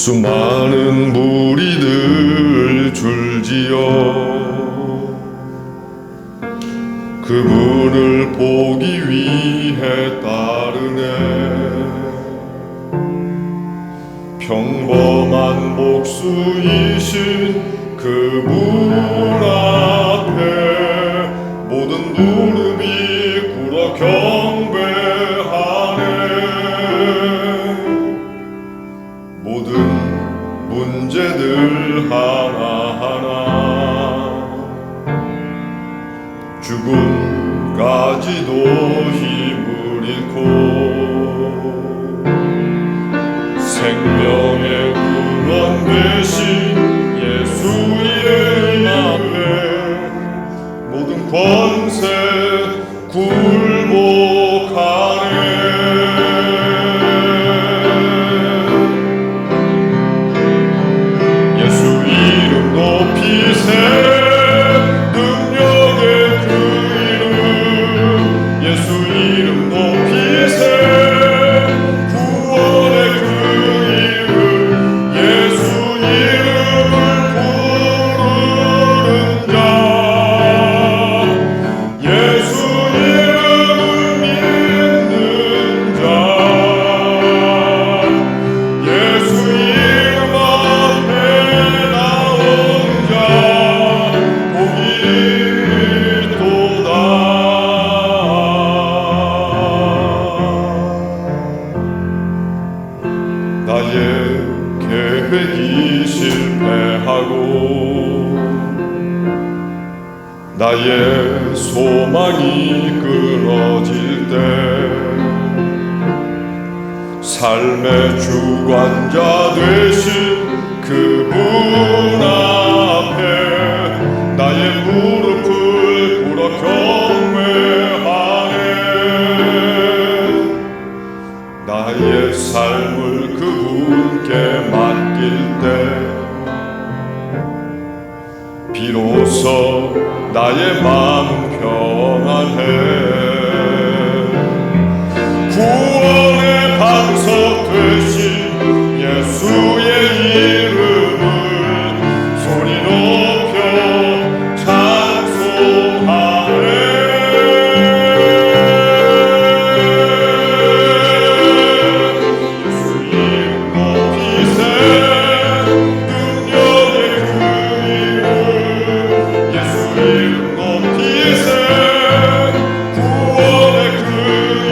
수많은 무리들 줄지어 그분을 보기 위해 따르네. 평범한 목수이신 그분 앞에 모든 무릎이 꿇어 경배하네. 모든 문제들 하나하나 죽음까지도 힘을 잃고 생명의 근원 되신 예수 이름 앞에 모든 권세 굴복하네. 예수 이름 높이세. 능력의 그 이름 예수 이름 높이세. 구원의 그 이름 예수 이름을 부르는 자 예수 이름을 믿는 자 예수 이름 앞에 나온 자 복이 있도다. 나의 계획이 실패하고 나의 소망이 끊어질 때 삶의 주관자 되신 그분 앞에 나의 무릎을 꿇어 경배하네. 나의 삶을 그분께 맡길 때 비로소 나의 마음 평안해. 구원의 반석 되신 예수의 이름을 소리 높여 찬송하네. 예수 이름 높이세. 능력의 그 이름 예수 이름 높이세. 구원의 그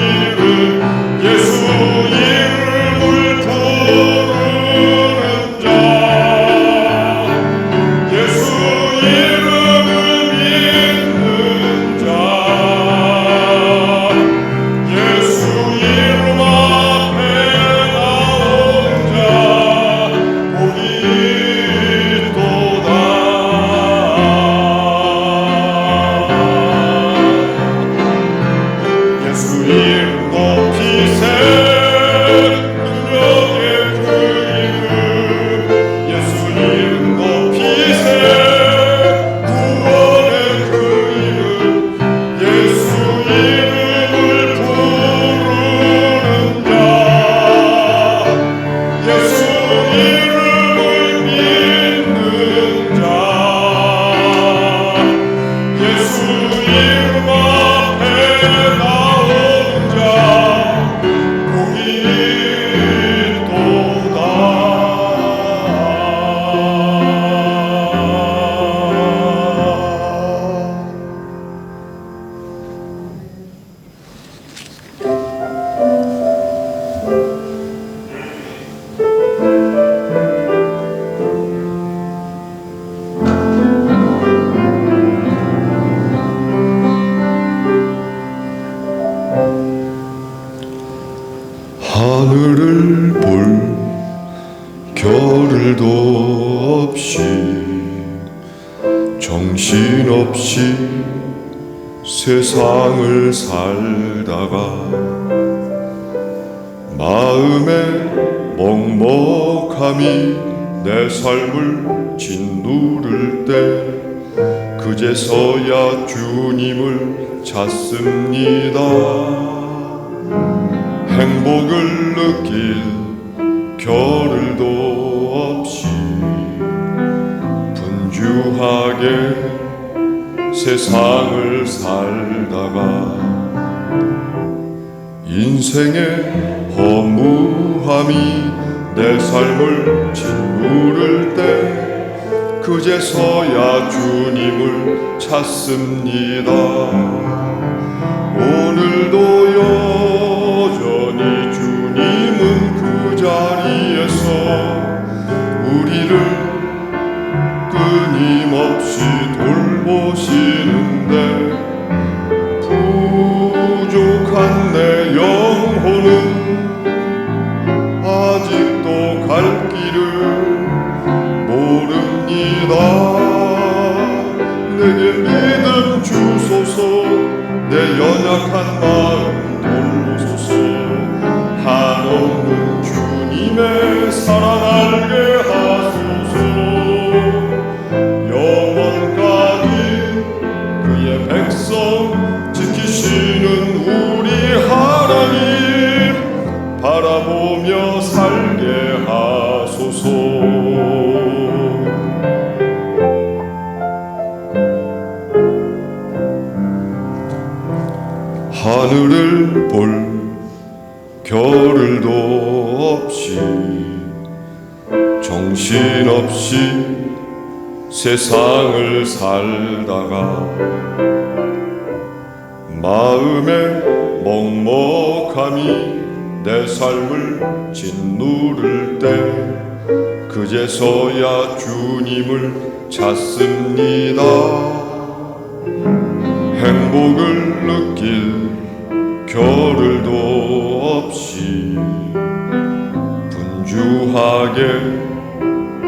이름 예수 이름을 부르는 자 예수 이름을 믿는 자 예수 이름 앞에 나온 자 복이 있도다. 예수 이름 높이세. 능력의 그 이름 예수 이름 높이세. 구원의 그 이름 예수 이름을 부르는 자 예수 이름을 믿는 자 예수 이름 앞에 나온 자 복이 있도다. 하늘을 볼 겨를도 없이 정신없이 세상을 살다가 마음의 먹먹함이 내 삶을 짓누를 때 그제서야 주님을 찾습니다. 행복을 느낄 겨를도 분주하게 세상을 살다가 인생의 허무함이 내 삶을 짓누를 때 그제서야 주님을 찾습니다. 오늘도 여전히 주님은 그 자리에서 우리를 끊임없이 돌보시는데 부족한 내 영혼은 아직도 갈 길을 모릅니다. 내게 믿음 주소서, 내 연약한 마음 돌보소서. 한없는 주님의 사랑 알게 하소서. 영원까지 그의 백성 지키시는 우리 하나님 바라보며 살게 하소서. 하늘을 볼 겨를도 없이 정신없이 세상을 살다가 마음의 먹먹함이 내 삶을 짓누를 때 그제서야 주님을 찾습니다. 행복을 느낄 겨를도 없이 분주하게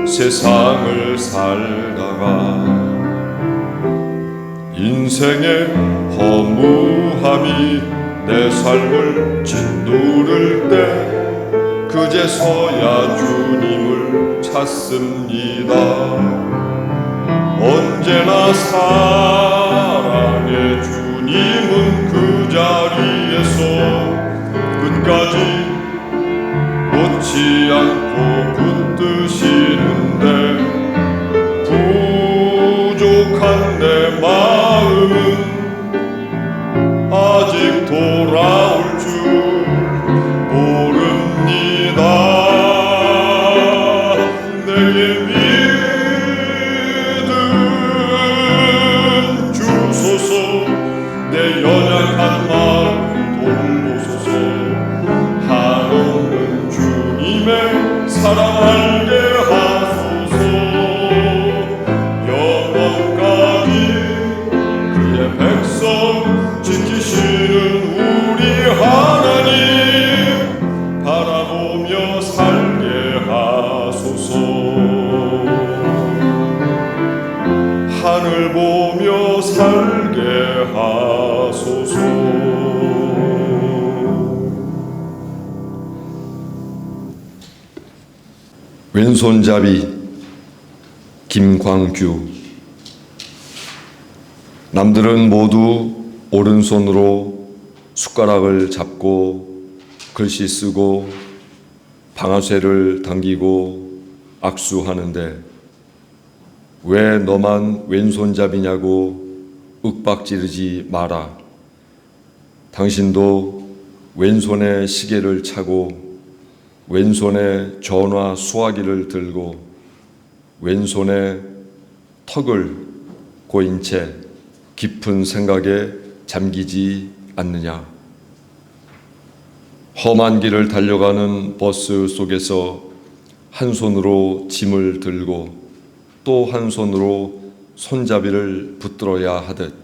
세상을 살다가 인생의 허무함이 내 삶을 짓누를 때 그제서야 주님을 찾습니다. 언제나 사랑의 주님은 그 자리에서 끝까지 놓지 않고 붙드시는데 부족한 내 마음은 아직 돌아올 줄 모릅니다. 내게 믿음 주소서, 내 연약한 마음 돌보소서. 한없는 주님의 사랑 알게 하소서. 영원까지 그의 백성 지키시는 우리 하나님 바라보며 살게 하소서. 하늘 보며 살게 하소서. 왼손잡이 김광규. 남들은 모두 오른손으로 숟가락을 잡고 글씨 쓰고 방아쇠를 당기고 악수하는데 왜 너만 왼손잡이냐고 윽박지르지 마라. 당신도 왼손에 시계를 차고 왼손에 전화 수화기를 들고 왼손에 턱을 고인 채 깊은 생각에 잠기지 않느냐. 험한 길을 달려가는 버스 속에서 한 손으로 짐을 들고 또 한 손으로 손잡이를 붙들어야 하듯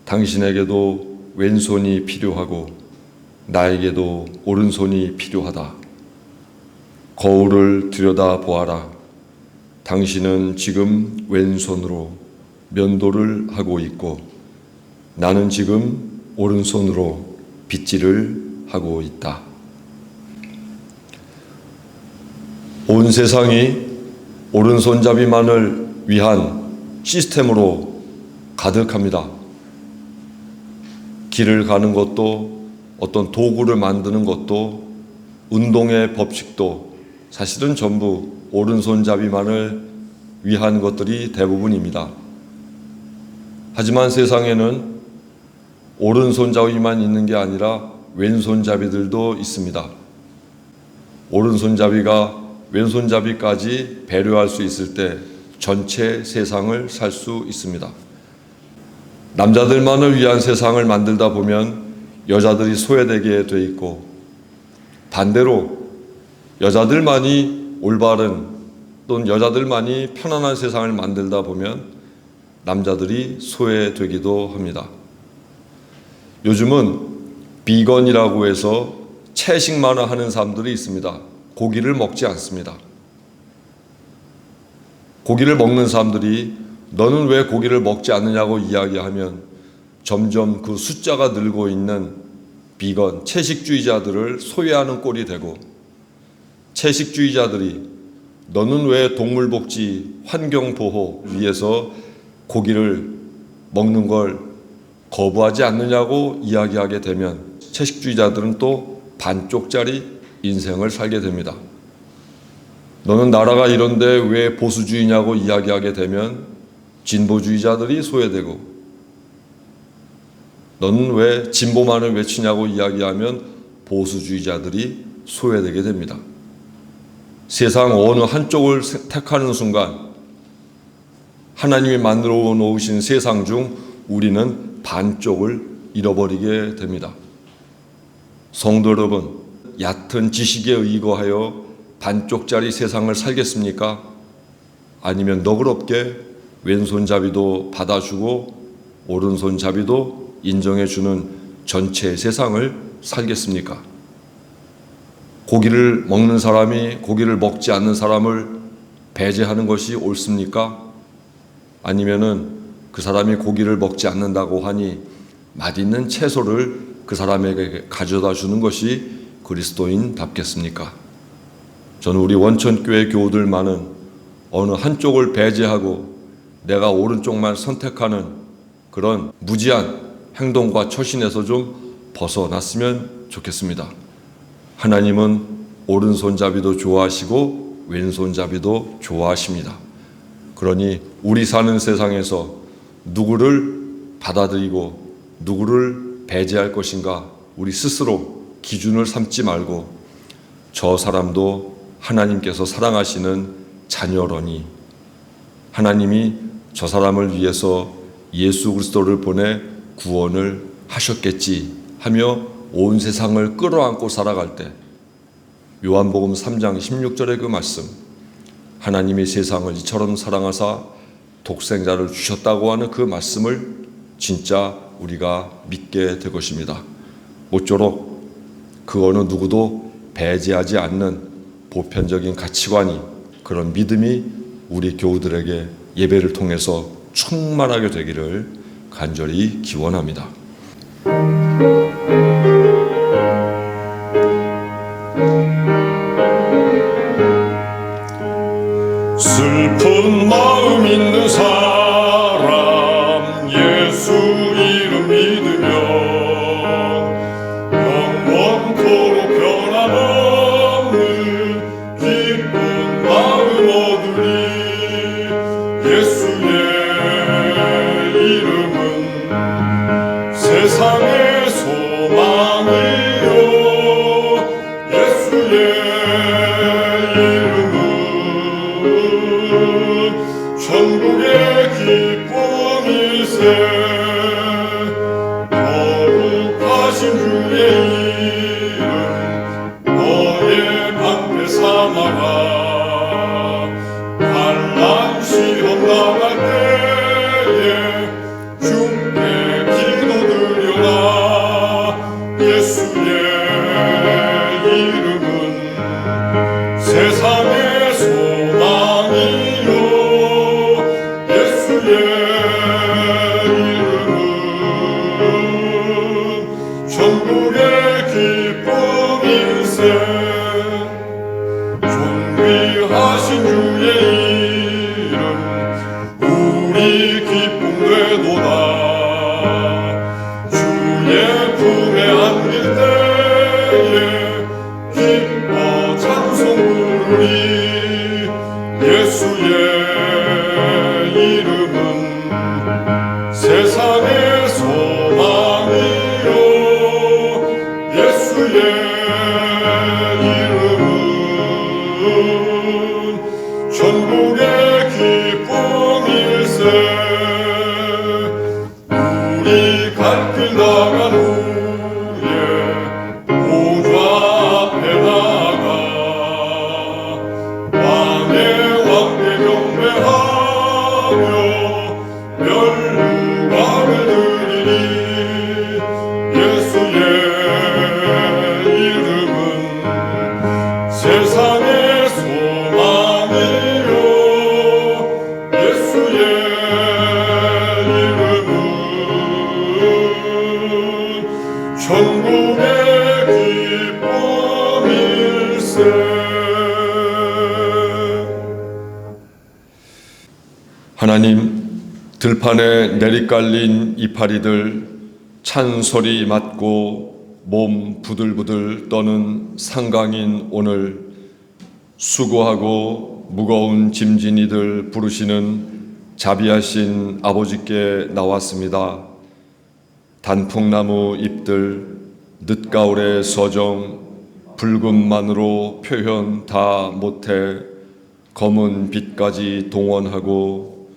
당신에게도 왼손이 필요하고 나에게도 오른손이 필요하다. 거울을 들여다보아라. 당신은 지금 왼손으로 면도를 하고 있고 나는 지금 오른손으로 빗질을 하고 있다. 온 세상이 오른손잡이만을 위한 시스템으로 가득합니다. 길을 가는 것도 어떤 도구를 만드는 것도 운동의 법칙도 사실은 전부 오른손잡이만을 위한 것들이 대부분입니다. 하지만 세상에는 오른손잡이만 있는 게 아니라 왼손잡이들도 있습니다. 오른손잡이가 왼손잡이까지 배려할 수 있을 때 전체 세상을 살 수 있습니다. 남자들만을 위한 세상을 만들다 보면 여자들이 소외되게 돼 있고, 반대로 여자들만이 올바른 또는 여자들만이 편안한 세상을 만들다 보면 남자들이 소외되기도 합니다. 요즘은 비건이라고 해서 채식만을 하는 사람들이 있습니다. 고기를 먹지 않습니다. 고기를 먹는 사람들이 너는 왜 고기를 먹지 않느냐고 이야기하면 점점 그 숫자가 늘고 있는 비건, 채식주의자들을 소외하는 꼴이 되고, 채식주의자들이 너는 왜 동물복지, 환경보호 위해서 고기를 먹는 걸 거부하지 않느냐고 이야기하게 되면 채식주의자들은 또 반쪽짜리 인생을 살게 됩니다. 너는 나라가 이런데 왜 보수주의냐고 이야기하게 되면 진보주의자들이 소외되고, 너는 왜 진보만을 외치냐고 이야기하면 보수주의자들이 소외되게 됩니다. 세상 어느 한쪽을 택하는 순간 하나님이 만들어 놓으신 세상 중 우리는 반쪽을 잃어버리게 됩니다. 성도 여러분, 얕은 지식에 의거하여 반쪽짜리 세상을 살겠습니까? 아니면 너그럽게 왼손잡이도 받아주고 오른손잡이도 인정해주는 전체 세상을 살겠습니까? 고기를 먹는 사람이 고기를 먹지 않는 사람을 배제하는 것이 옳습니까? 아니면은 그 사람이 고기를 먹지 않는다고 하니 맛있는 채소를 그 사람에게 가져다 주는 것이 그리스도인답겠습니까? 저는 우리 원천교회 교우들만은 어느 한쪽을 배제하고 내가 오른쪽만 선택하는 그런 무지한 행동과 처신에서 좀 벗어났으면 좋겠습니다. 하나님은 오른손잡이도 좋아하시고 왼손잡이도 좋아하십니다. 그러니 우리 사는 세상에서 누구를 받아들이고 누구를 배제할 것인가, 우리 스스로 기준을 삼지 말고 저 사람도 하나님께서 사랑하시는 자녀로니 하나님이 저 사람을 위해서 예수 그리스도를 보내 구원을 하셨겠지 하며 온 세상을 끌어안고 살아갈 때, 요한복음 3장 16절의 그 말씀, 하나님이 세상을 이처럼 사랑하사 독생자를 주셨다고 하는 그 말씀을 진짜 우리가 믿게 될 것입니다. 모쪼록 그 어느 누구도 배제하지 않는 보편적인 가치관이, 그런 믿음이 우리 교우들에게 예배를 통해서 충만하게 되기를 간절히 기원합니다. 슬픈 마음 있는 사람 예수 이름 믿으면 영원토록 변함없는 기쁜 마음 얻으리. 예수의 이름은 세상의 소망이요, 예수의 이름은 천국의 기쁨일세. 거룩하신 주의 이름 너의 방패 삼아라. 환난 시험 당할 때에 주께 기도드려라. 예수의 이름은 세상의 소망이요, 예수의 이름은 천국의 기쁨일세. 존귀하신 주의 이름 우리 기쁨 되도다. 주의 품에 안길 때에 기뻐 찬송 부르리. 예수의 세상의 소망이요 예수의 이름은 천국의 기쁨일세. 하나님, 들판에 내리깔린 이파리들 찬소리 맞고 몸 부들부들 떠는 상강인 오늘 수고하고 무거운 짐진이들 부르시는 자비하신 아버지께 나왔습니다. 단풍나무 잎들, 늦가을의 서정, 붉은만으로 표현 다 못해 검은 빛까지 동원하고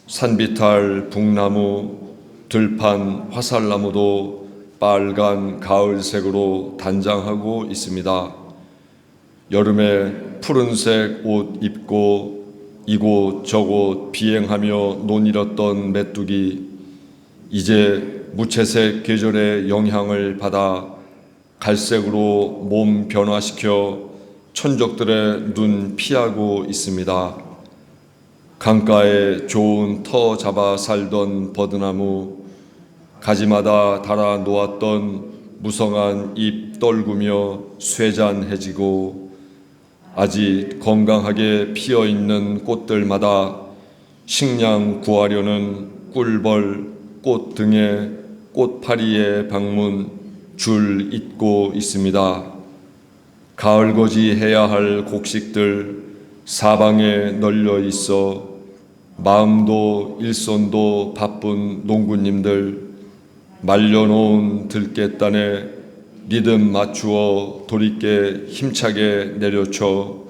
산비탈 북나무, 들판 화살나무도 빨간 가을색으로 단장하고 있습니다. 여름에 푸른색 옷 입고 이곳 저곳 비행하며 논일었던 메뚜기, 이제 무채색 계절의 영향을 받아 갈색으로 몸 변화시켜 천적들의 눈 피하고 있습니다. 강가에 좋은 터 잡아 살던 버드나무, 가지마다 달아 놓았던 무성한 잎 떨구며 쇠잔해지고 아직 건강하게 피어있는 꽃들마다 식량 구하려는 꿀벌 꽃 등에 꽃파리의 방문 줄 잇고 있습니다. 가을거지 해야 할 곡식들 사방에 널려 있어 마음도 일손도 바쁜 농구님들, 말려놓은 들깨단에 리듬 맞추어 도리깨 힘차게 내려쳐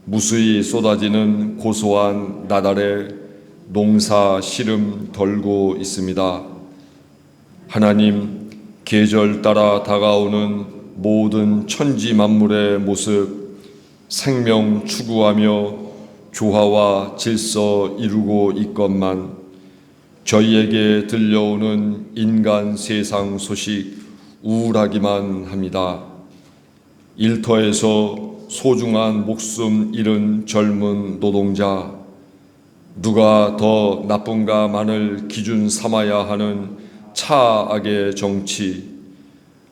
무수히 쏟아지는 고소한 나달에 농사 시름 덜고 있습니다. 하나님, 계절 따라 다가오는 모든 천지 만물의 모습 생명 추구하며 조화와 질서 이루고 있건만 저희에게 들려오는 인간 세상 소식 우울하기만 합니다. 일터에서 소중한 목숨 잃은 젊은 노동자, 누가 더 나쁜가만을 기준 삼아야 하는 차악의 정치,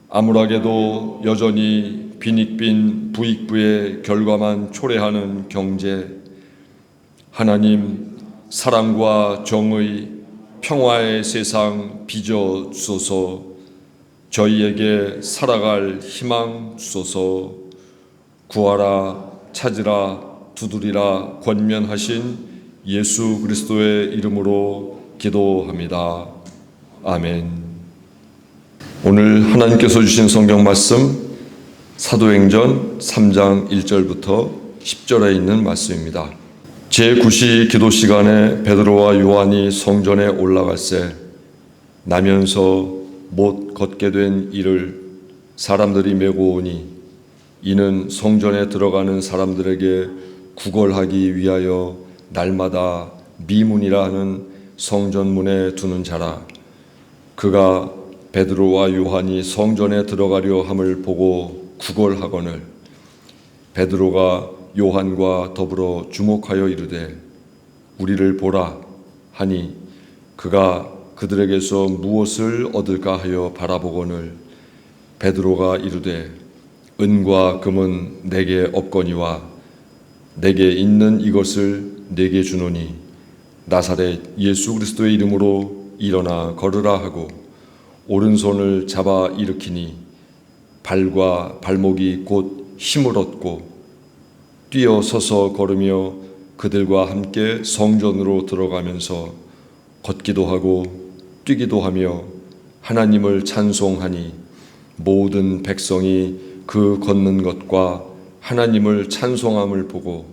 암울하게도 여전히 빈익빈 부익부의 결과만 초래하는 경제, 하나님, 사랑과 정의, 평화의 세상 빚어 주소서. 저희에게 살아갈 희망 주소서. 구하라, 찾으라, 두드리라 권면하신 예수 그리스도의 이름으로 기도합니다. 아멘. 오늘 하나님께서 주신 성경 말씀 사도행전 3장 1절부터 10절에 있는 말씀입니다. 제9시 기도 시간에 베드로와 요한이 성전에 올라갈새 나면서 못 걷게 된 이를 사람들이 메고 오니 이는 성전에 들어가는 사람들에게 구걸하기 위하여 날마다 미문이라 하는 성전문에 두는 자라. 그가 베드로와 요한이 성전에 들어가려 함을 보고 구걸하거늘 베드로가 요한과 더불어 주목하여 이르되 우리를 보라 하니 그가 그들에게서 무엇을 얻을까 하여 바라보거늘 베드로가 이르되 은과 금은 내게 없거니와 내게 있는 이것을 내게 주노니 나사렛 예수 그리스도의 이름으로 일어나 걸으라 하고 오른손을 잡아 일으키니 발과 발목이 곧 힘을 얻고 뛰어 서서 걸으며 그들과 함께 성전으로 들어가면서 걷기도 하고 뛰기도 하며 하나님을 찬송하니 모든 백성이 그 걷는 것과 하나님을 찬송함을 보고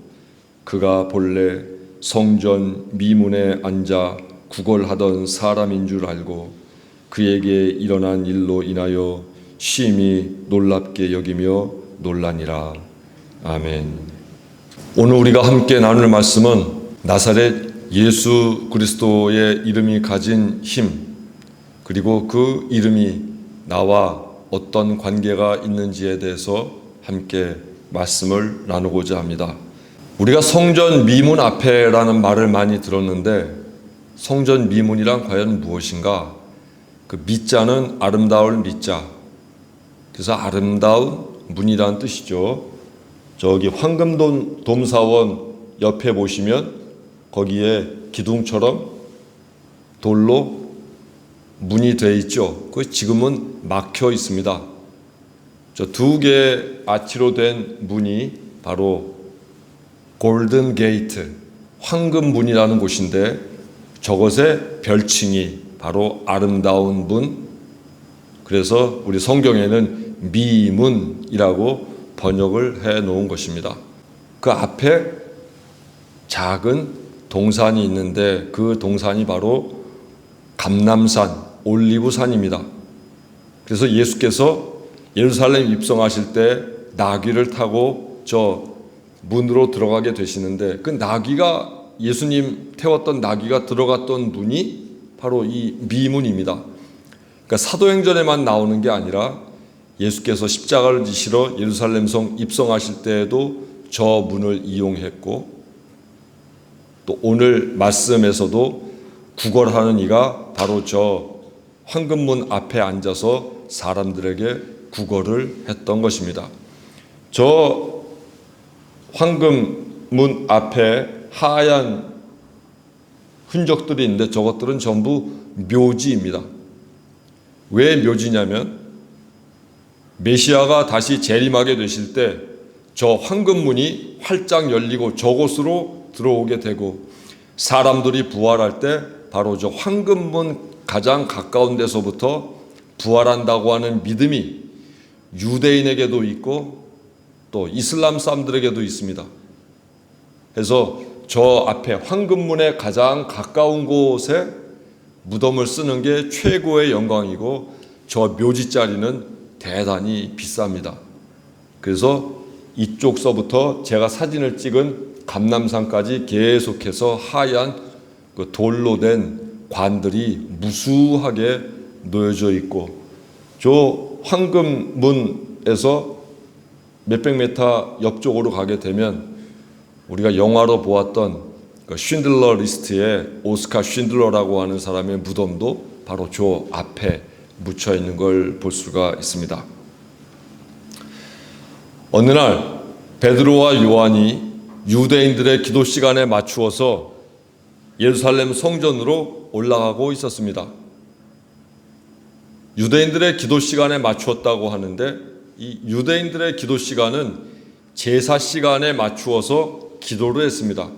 그가 본래 성전 미문에 앉아 구걸하던 사람인 줄 알고 그에게 일어난 일로 인하여 심히 놀랍게 여기며 놀라니라. 아멘. 오늘 우리가 함께 나눌 말씀은 나사렛 예수 그리스도의 이름이 가진 힘, 그리고 그 이름이 나와 어떤 관계가 있는지에 대해서 함께 말씀을 나누고자 합니다. 우리가 성전 미문 앞에라는 말을 많이 들었는데 성전 미문이란 과연 무엇인가? 그 미자는 아름다울 미자. 그래서 아름다운 문이라는 뜻이죠. 저기 황금돈 돔사원 옆에 보시면 거기에 기둥처럼 돌로 문이 되어 있죠. 그 지금은 막혀 있습니다. 저 두 개의 아치로 된 문이 바로 골든 게이트, 황금 문이라는 곳인데 저것의 별칭이 바로 아름다운 문. 그래서 우리 성경에는 미문이라고 번역을 해 놓은 것입니다. 그 앞에 작은 동산이 있는데 그 동산이 바로 감람산, 올리브산입니다. 그래서 예수께서 예루살렘 입성하실 때 나귀를 타고 저 문으로 들어가게 되시는데 그 나귀가 예수님 태웠던 나귀가 들어갔던 문이 바로 이 미문입니다. 그러니까 사도행전에만 나오는 게 아니라 예수께서 십자가를 지시러 예루살렘 성 입성하실 때에도 저 문을 이용했고 또 오늘 말씀에서도 구걸하는 이가 바로 저 황금문 앞에 앉아서 사람들에게 구걸을 했던 것입니다. 저 황금문 앞에 하얀 흔적들이 있는데 저것들은 전부 묘지입니다. 왜 묘지냐면 메시아가 다시 재림하게 되실 때 저 황금문이 활짝 열리고 저곳으로 들어오게 되고 사람들이 부활할 때 바로 저 황금문 가장 가까운 데서부터 부활한다고 하는 믿음이 유대인에게도 있고 또 이슬람 사람들에게도 있습니다. 그래서 저 앞에 황금문에 가장 가까운 곳에 무덤을 쓰는 게 최고의 영광이고 저 묘지 자리는 대단히 비쌉니다. 그래서 이쪽서부터 제가 사진을 찍은 감람산까지 계속해서 하얀 그 돌로 된 관들이 무수하게 놓여져 있고 저 황금문에서 몇백 미터 옆쪽으로 가게 되면 우리가 영화로 보았던 그 쉰들러 리스트의 오스카 쉰들러라고 하는 사람의 무덤도 바로 저 앞에 묻혀 있는 걸 볼 수가 있습니다. 어느 날 베드로와 요한이 유대인들의 기도 시간에 맞추어서 예루살렘 성전으로 올라가고 있었습니다. 유대인들의 기도 시간에 맞추었다고 하는데 이 유대인들의 기도 시간은 제사 시간에 맞추어서 기도를 했습니다.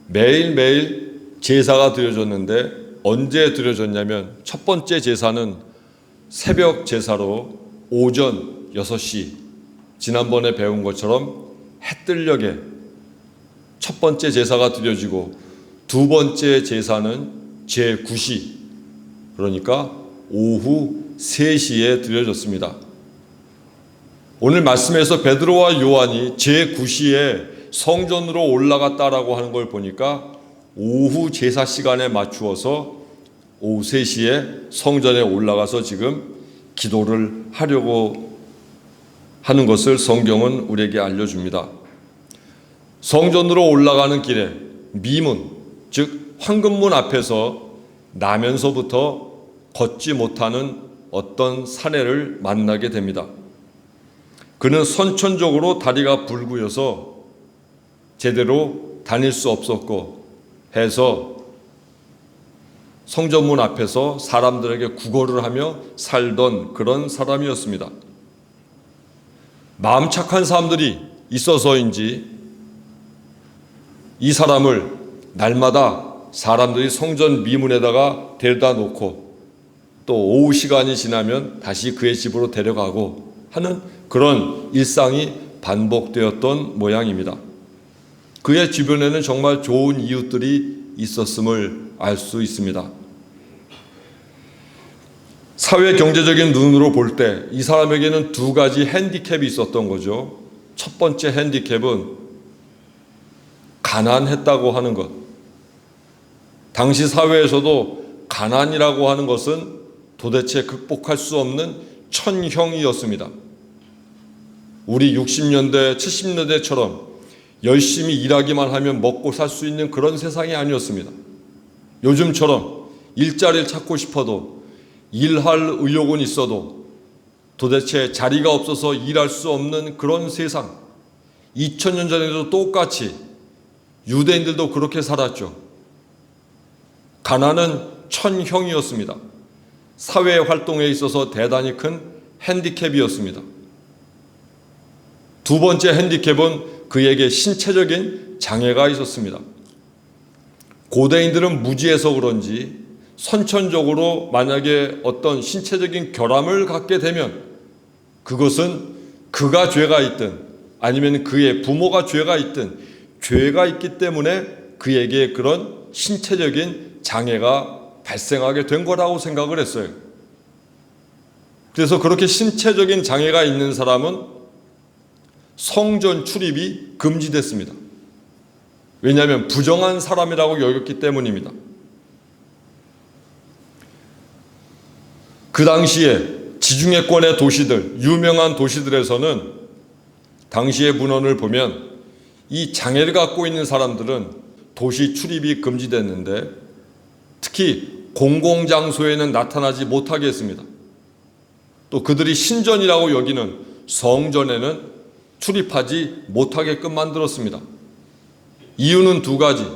매일매일 제사가 드려졌는데 언제 드려졌냐면 첫 번째 제사는 새벽 제사로 오전 6시 지난번에 배운 것처럼 해뜰녘에 첫 번째 제사가 드려지고 두 번째 제사는 제9시 그러니까 오후 3시에 드려졌습니다. 오늘 말씀에서 베드로와 요한이 제9시에 성전으로 올라갔다라고 하는 걸 보니까 오후 제사 시간에 맞추어서 오후 3시에 성전에 올라가서 지금 기도를 하려고 하는 것을 성경은 우리에게 알려줍니다. 성전으로 올라가는 길에 미문, 즉 황금문 앞에서 나면서부터 걷지 못하는 어떤 사내를 만나게 됩니다. 그는 선천적으로 다리가 불구여서 제대로 다닐 수 없었고 해서 성전문 앞에서 사람들에게 구걸을 하며 살던 그런 사람이었습니다. 마음 착한 사람들이 있어서인지 이 사람을 날마다 사람들이 성전 미문에다가 데려다 놓고 또 오후 시간이 지나면 다시 그의 집으로 데려가고 하는 그런 일상이 반복되었던 모양입니다. 그의 주변에는 정말 좋은 이웃들이 있었음을 알 수 있습니다. 사회 경제적인 눈으로 볼 때 이 사람에게는 두 가지 핸디캡이 있었던 거죠. 첫 번째 핸디캡은 가난했다고 하는 것. 당시 사회에서도 가난이라고 하는 것은 도대체 극복할 수 없는 천형이었습니다. 우리 60년대, 70년대처럼 열심히 일하기만 하면 먹고 살 수 있는 그런 세상이 아니었습니다. 요즘처럼 일자리를 찾고 싶어도 일할 의욕은 있어도 도대체 자리가 없어서 일할 수 없는 그런 세상. 2000년 전에도 똑같이 유대인들도 그렇게 살았죠. 가난은 천형이었습니다. 사회 활동에 있어서 대단히 큰 핸디캡이었습니다. 두 번째 핸디캡은 그에게 신체적인 장애가 있었습니다. 고대인들은 무지해서 그런지 선천적으로 만약에 어떤 신체적인 결함을 갖게 되면 그것은 그가 죄가 있든 아니면 그의 부모가 죄가 있든 죄가 있기 때문에 그에게 그런 신체적인 장애가 발생하게 된 거라고 생각을 했어요. 그래서 그렇게 신체적인 장애가 있는 사람은 성전 출입이 금지됐습니다. 왜냐하면 부정한 사람이라고 여겼기 때문입니다. 그 당시에 지중해권의 도시들, 유명한 도시들에서는 당시의 문헌을 보면 이 장애를 갖고 있는 사람들은 도시 출입이 금지됐는데 특히 공공장소에는 나타나지 못하게 했습니다. 또 그들이 신전이라고 여기는 성전에는 출입하지 못하게끔 만들었습니다. 이유는 두 가지.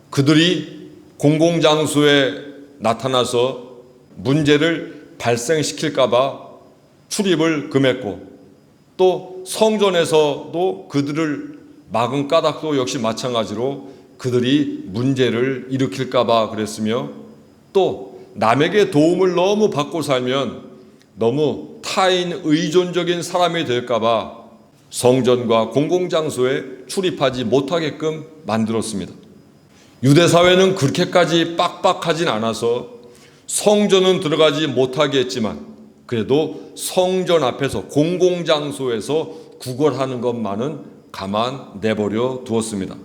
그들이 공공장소에 나타나서 문제를 발생시킬까 봐 출입을 금했고 또 성전에서도 그들을 막은 까닭도 역시 마찬가지로 그들이 문제를 일으킬까 봐 그랬으며 또 남에게 도움을 너무 받고 살면 너무 타인 의존적인 사람이 될까 봐 성전과 공공장소에 출입하지 못하게끔 만들었습니다. 유대 사회는 그렇게까지 빡빡하진 않아서 성전은 들어가지 못하게 했지만 그래도 성전 앞에서 공공장소에서 구걸하는 것만은 가만 내버려 두었습니다.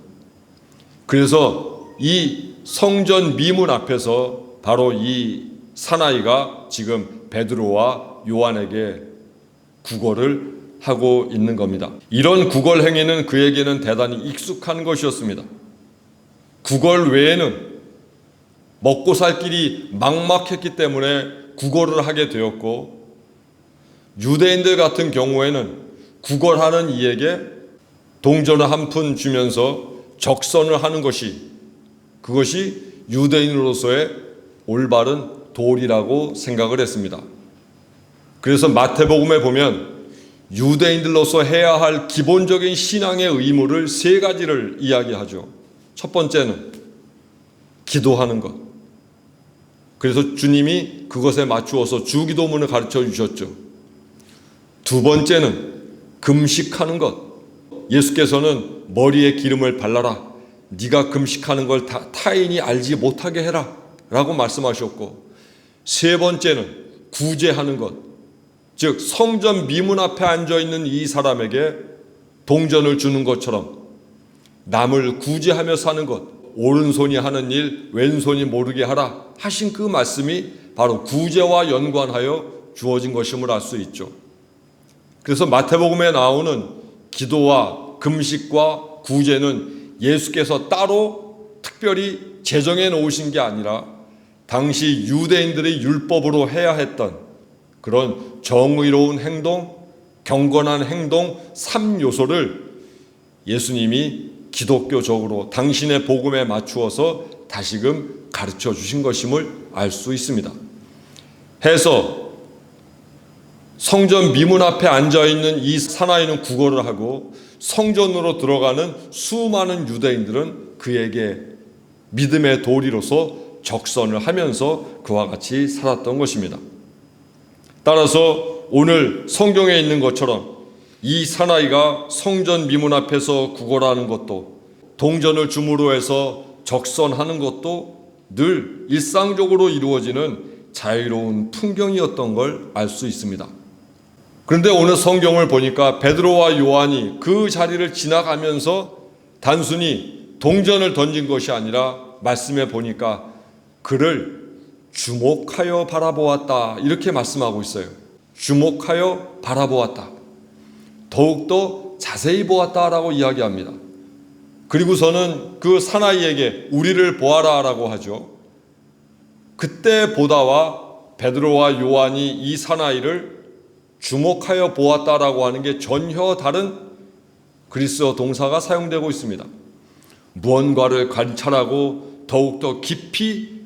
그래서 이 성전 미문 앞에서 바로 이 사나이가 지금 베드로와 요한에게 구걸을 하고 있는 겁니다. 이런 구걸 행위는 그에게는 대단히 익숙한 것이었습니다. 구걸 외에는 먹고 살 길이 막막했기 때문에 구걸을 하게 되었고 유대인들 같은 경우에는 구걸하는 이에게 동전을 한 푼 주면서 적선을 하는 그것이 유대인으로서의 올바른 도리라고 생각을 했습니다. 그래서 마태복음에 보면 유대인들로서 해야 할 기본적인 신앙의 의무를 세 가지를 이야기하죠. 첫 번째는 기도하는 것. 그래서 주님이 그것에 맞추어서 주기도문을 가르쳐 주셨죠. 두 번째는 금식하는 것. 예수께서는 머리에 기름을 발라라. 네가 금식하는 걸 타인이 알지 못하게 해라 라고 말씀하셨고 세 번째는 구제하는 것. 즉 성전 미문 앞에 앉아있는 이 사람에게 동전을 주는 것처럼 남을 구제하며 사는 것. 오른손이 하는 일 왼손이 모르게 하라 하신 그 말씀이 바로 구제와 연관하여 주어진 것임을 알 수 있죠. 그래서 마태복음에 나오는 기도와 금식과 구제는 예수께서 따로 특별히 제정해 놓으신 게 아니라 당시 유대인들의 율법으로 해야 했던 그런 정의로운 행동, 경건한 행동 3요소를 예수님이 기독교적으로 당신의 복음에 맞추어서 다시금 가르쳐 주신 것임을 알 수 있습니다. 해서 성전 미문 앞에 앉아있는 이 사나이는 구걸을 하고 성전으로 들어가는 수많은 유대인들은 그에게 믿음의 도리로서 적선을 하면서 그와 같이 살았던 것입니다. 따라서 오늘 성경에 있는 것처럼 이 사나이가 성전 미문 앞에서 구걸하는 것도 동전을 줌으로 해서 적선하는 것도 늘 일상적으로 이루어지는 자유로운 풍경이었던 걸 알 수 있습니다. 그런데 오늘 성경을 보니까 베드로와 요한이 그 자리를 지나가면서 단순히 동전을 던진 것이 아니라 말씀에 보니까 그를 주목하여 바라보았다 이렇게 말씀하고 있어요. 주목하여 바라보았다. 더욱더 자세히 보았다라고 이야기합니다. 그리고서는 그 사나이에게 우리를 보아라라고 하죠. 그때 보다와 베드로와 요한이 이 사나이를 주목하여 보았다라고 하는 게 전혀 다른 그리스어 동사가 사용되고 있습니다. 무언가를 관찰하고 더욱더 깊이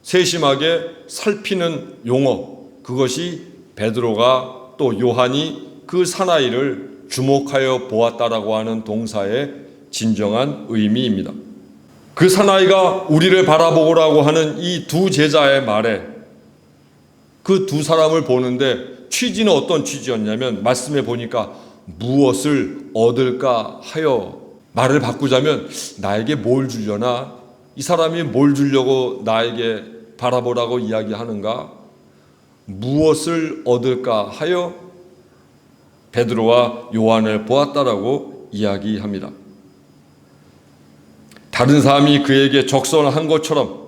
세심하게 살피는 용어, 그것이 베드로가 또 요한이 그 사나이를 주목하여 보았다라고 하는 동사의 진정한 의미입니다. 그 사나이가 우리를 바라보고라고 하는 이 두 제자의 말에 그 두 사람을 보는데 취지는 어떤 취지였냐면 말씀해 보니까 무엇을 얻을까 하여, 말을 바꾸자면 나에게 뭘 주려나, 이 사람이 뭘 주려고 나에게 바라보라고 이야기하는가, 무엇을 얻을까 하여 베드로와 요한을 보았다라고 이야기합니다. 다른 사람이 그에게 적선한 것처럼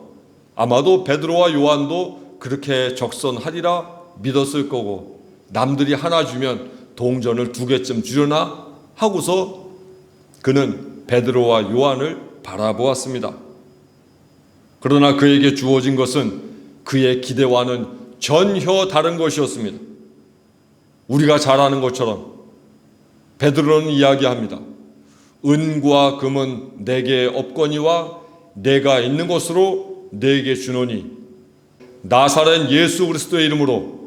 아마도 베드로와 요한도 그렇게 적선하리라 믿었을 거고, 남들이 하나 주면 동전을 2개쯤 주려나 하고서 그는 베드로와 요한을 바라보았습니다. 그러나 그에게 주어진 것은 그의 기대와는 전혀 다른 것이었습니다. 우리가 잘 아는 것처럼 베드로는 이야기합니다. 은과 금은 내게 없거니와 내가 있는 것으로 내게 주노니 나사렛 예수 그리스도의 이름으로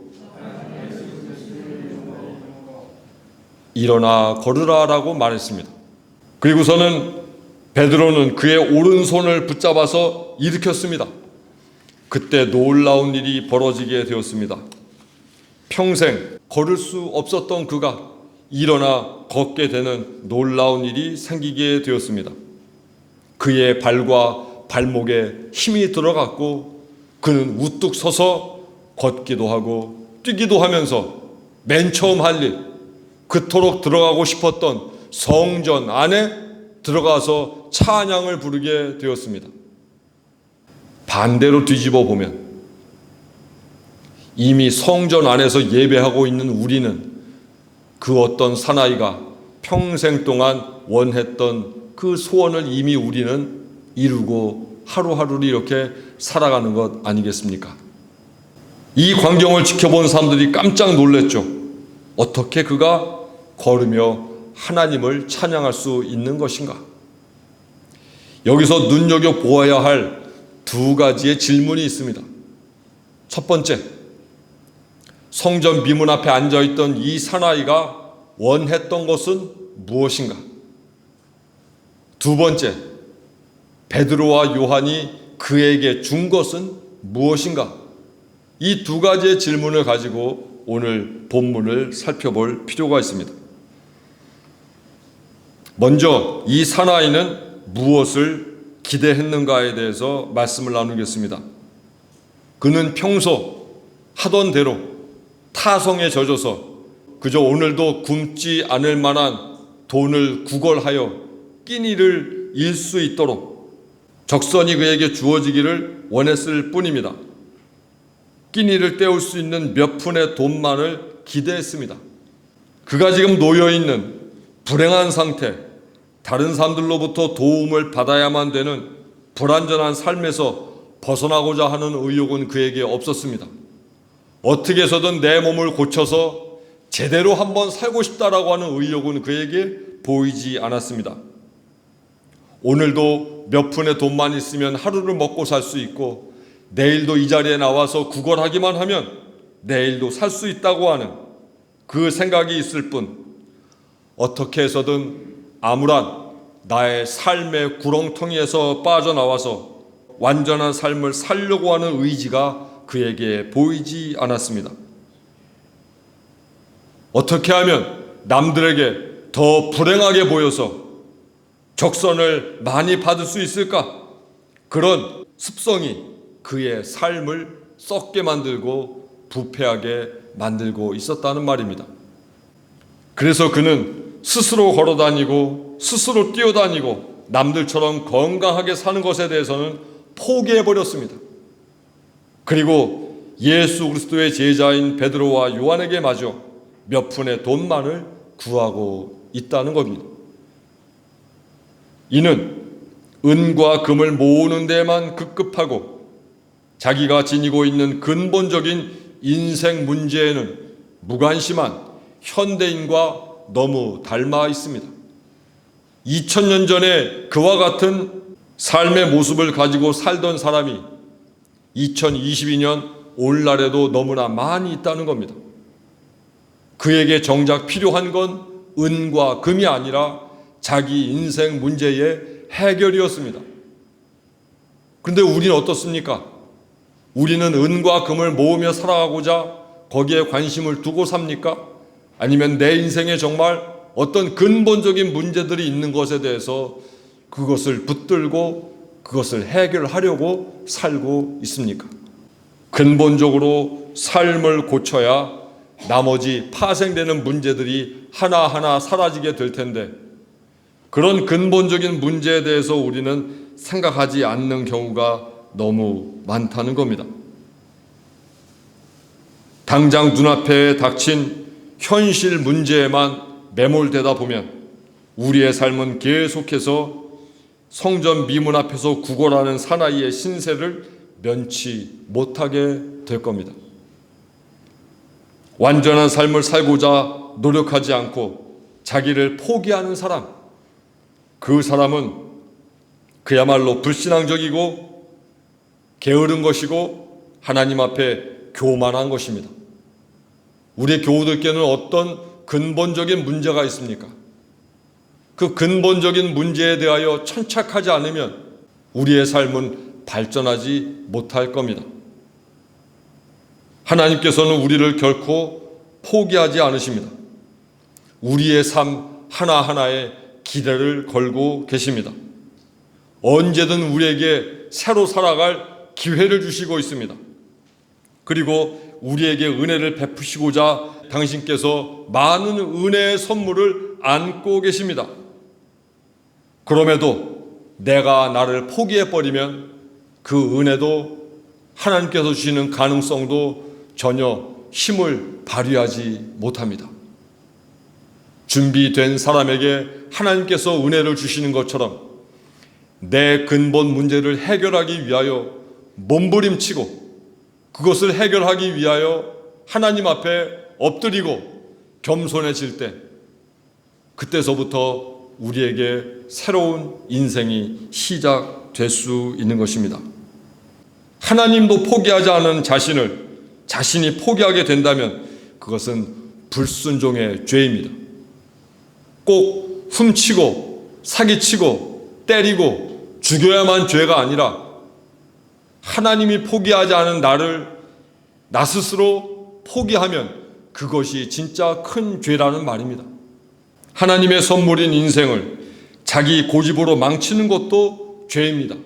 일어나 걸으라라고 말했습니다. 그리고서는 베드로는 그의 오른손을 붙잡아서 일으켰습니다. 그때 놀라운 일이 벌어지게 되었습니다. 평생 걸을 수 없었던 그가 일어나 걷게 되는 놀라운 일이 생기게 되었습니다. 그의 발과 발목에 힘이 들어갔고 그는 우뚝 서서 걷기도 하고 뛰기도 하면서 맨 처음 할 일, 그토록 들어가고 싶었던 성전 안에 들어가서 찬양을 부르게 되었습니다. 반대로 뒤집어 보면 이미 성전 안에서 예배하고 있는 우리는 그 어떤 사나이가 평생 동안 원했던 그 소원을 이미 우리는 이루고 하루하루를 이렇게 살아가는 것 아니겠습니까? 이 광경을 지켜본 사람들이 깜짝 놀랐죠. 어떻게 그가 걸으며 하나님을 찬양할 수 있는 것인가? 여기서 눈여겨보아야 할 2가지의 질문이 있습니다. 첫 번째, 성전 미문 앞에 앉아있던 이 사나이가 원했던 것은 무엇인가? 두 번째, 베드로와 요한이 그에게 준 것은 무엇인가? 이 2가지의 질문을 가지고 오늘 본문을 살펴볼 필요가 있습니다. 먼저 이 사나이는 무엇을 기대했는가에 대해서 말씀을 나누겠습니다. 그는 평소 하던 대로 타성에 젖어서 그저 오늘도 굶지 않을 만한 돈을 구걸하여 끼니를 잃 수 있도록 적선이 그에게 주어지기를 원했을 뿐입니다. 끼니를 때울 수 있는 몇 푼의 돈만을 기대했습니다. 그가 지금 놓여있는 불행한 상태, 다른 사람들로부터 도움을 받아야만 되는 불완전한 삶에서 벗어나고자 하는 의욕은 그에게 없었습니다. 어떻게 해서든 내 몸을 고쳐서 제대로 한번 살고 싶다라고 하는 의욕은 그에게 보이지 않았습니다. 오늘도 몇 푼의 돈만 있으면 하루를 먹고 살 수 있고 내일도 이 자리에 나와서 구걸하기만 하면 내일도 살 수 있다고 하는 그 생각이 있을 뿐, 어떻게 해서든 암울한 나의 삶의 구렁텅이에서 빠져나와서 완전한 삶을 살려고 하는 의지가 그에게 보이지 않았습니다. 어떻게 하면 남들에게 더 불행하게 보여서 적선을 많이 받을 수 있을까? 그런 습성이 그의 삶을 썩게 만들고 부패하게 만들고 있었다는 말입니다. 그래서 그는 스스로 걸어다니고 스스로 뛰어다니고 남들처럼 건강하게 사는 것에 대해서는 포기해버렸습니다. 그리고 예수 그리스도의 제자인 베드로와 요한에게 마저 몇 푼의 돈만을 구하고 있다는 겁니다. 이는 은과 금을 모으는 데만 급급하고 자기가 지니고 있는 근본적인 인생 문제에는 무관심한 현대인과 너무 닮아 있습니다. 2000년 전에 그와 같은 삶의 모습을 가지고 살던 사람이 2022년 오늘날에도 너무나 많이 있다는 겁니다. 그에게 정작 필요한 건 은과 금이 아니라 자기 인생 문제의 해결이었습니다. 그런데 우리는 어떻습니까? 우리는 은과 금을 모으며 살아가고자 거기에 관심을 두고 삽니까? 아니면 내 인생에 정말 어떤 근본적인 문제들이 있는 것에 대해서 그것을 붙들고 그것을 해결하려고 살고 있습니까? 근본적으로 삶을 고쳐야 나머지 파생되는 문제들이 하나하나 사라지게 될 텐데 그런 근본적인 문제에 대해서 우리는 생각하지 않는 경우가 너무 많다는 겁니다. 당장 눈앞에 닥친 현실 문제에만 매몰되다 보면 우리의 삶은 계속해서 성전 미문 앞에서 구걸하는 사나이의 신세를 면치 못하게 될 겁니다. 완전한 삶을 살고자 노력하지 않고 자기를 포기하는 사람, 그 사람은 그야말로 불신앙적이고 게으른 것이고 하나님 앞에 교만한 것입니다. 우리 교우들께는 어떤 근본적인 문제가 있습니까? 그 근본적인 문제에 대하여 천착하지 않으면 우리의 삶은 발전하지 못할 겁니다. 하나님께서는 우리를 결코 포기하지 않으십니다. 우리의 삶 하나하나에 기대를 걸고 계십니다. 언제든 우리에게 새로 살아갈 기회를 주시고 있습니다. 그리고 우리에게 은혜를 베푸시고자 당신께서 많은 은혜의 선물을 안고 계십니다. 그럼에도 내가 나를 포기해버리면 그 은혜도 하나님께서 주시는 가능성도 전혀 힘을 발휘하지 못합니다. 준비된 사람에게 하나님께서 은혜를 주시는 것처럼 내 근본 문제를 해결하기 위하여 몸부림치고 그것을 해결하기 위하여 하나님 앞에 엎드리고 겸손해질 때 그때서부터 우리에게 새로운 인생이 시작될 수 있는 것입니다. 하나님도 포기하지 않은 자신이 포기하게 된다면 그것은 불순종의 죄입니다. 꼭 훔치고 사기치고 때리고 죽여야만 죄가 아니라 하나님이 포기하지 않은 나 스스로 포기하면 그것이 진짜 큰 죄라는 말입니다. 하나님의 선물인 인생을 자기 고집으로 망치는 것도 죄입니다.